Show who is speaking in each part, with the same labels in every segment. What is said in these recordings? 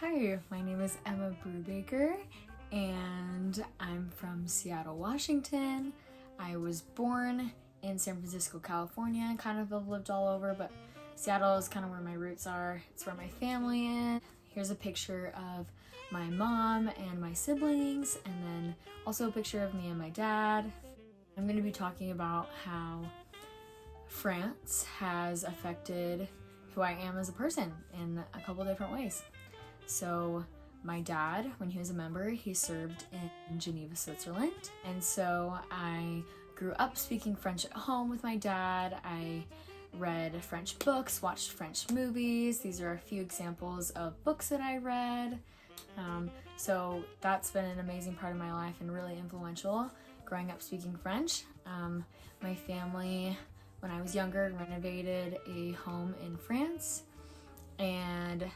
Speaker 1: Hi, my name is Emma Brubaker and I'm from Seattle, Washington. I was born in San Francisco, California, kind of have lived all over, but Seattle is kind of where my roots are. It's where my family is. Here's a picture of my mom and my siblings, and then also a picture of me and my dad. I'm going to be talking about how France has affected who I am as a person in a couple different ways. So my dad, when he was a member, he served in Geneva, Switzerland. And so I grew up speaking French at home with my dad. I read French books, watched French movies. These are a few examples of books that I read. So that's been an amazing part of my life and really influential growing up speaking French. My family, when I was younger, renovated a home in France, and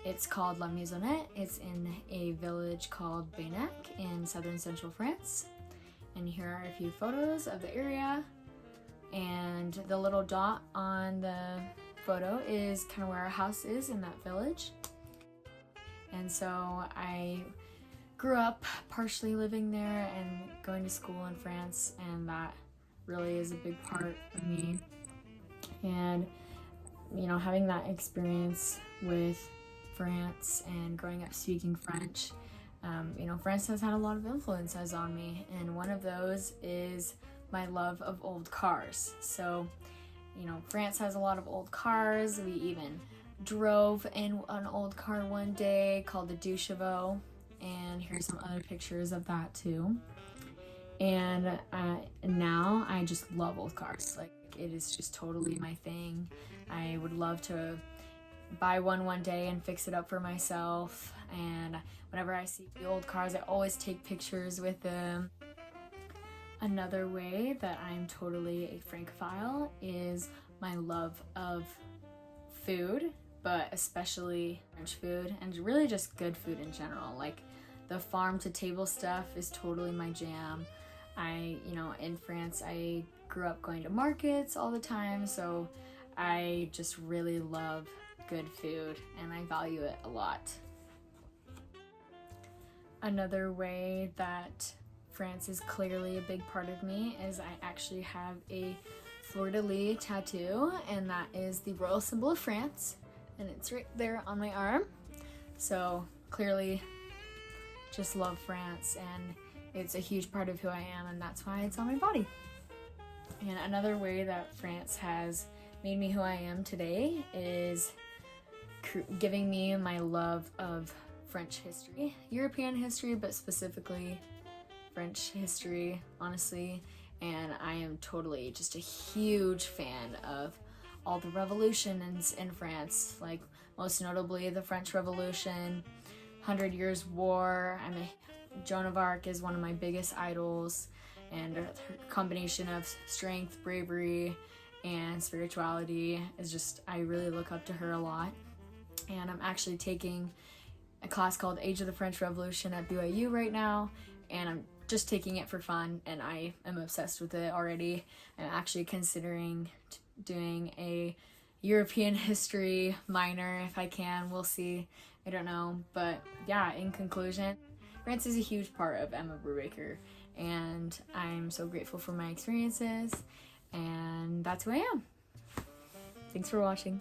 Speaker 1: it's called La Maisonnette. It's in a village called Benac in southern central France. And here are a few photos of the area. And the little dot on the photo is kind of where our house is in that village. And so I grew up partially living there and going to school in France, and that really is a big part of me. And, you know, having that experience with France and growing up speaking French, France has had a lot of influences on me, and one of those is my love of old cars. So, France has a lot of old cars. We even drove in an old car one day called the Deux Chevaux, and here's some other pictures of that too. And now I just love old cars. Like, it is just totally my thing. I would love to buy one day and fix it up for myself, and whenever I see the old cars, I always take pictures with them. Another way that I'm totally a Francophile is my love of food, but especially French food, and really just good food in general. Like, the farm to table stuff is totally my jam. In France, I grew up going to markets all the time, so I just really love good food and I value it a lot. Another way that France is clearly a big part of me is I actually have a fleur-de-lis tattoo, and that is the royal symbol of France, and it's right there on my arm. So clearly just love France, and it's a huge part of who I am, and that's why it's on my body. And another way that France has made me who I am today is giving me my love of French history, European history, but specifically French history, honestly. And I am totally just a huge fan of all the revolutions in France, like most notably the French Revolution, 100 Years' War. Joan of Arc is one of my biggest idols, and her combination of strength, bravery, and spirituality is just, I really look up to her a lot. And I'm actually taking a class called Age of the French Revolution at BYU right now, and I'm just taking it for fun, and I am obsessed with it already. I'm actually considering doing a European history minor if I can. We'll see. I don't know. But yeah, in conclusion, France is a huge part of Emma Brubaker, and I'm so grateful for my experiences, and that's who I am. Thanks for watching.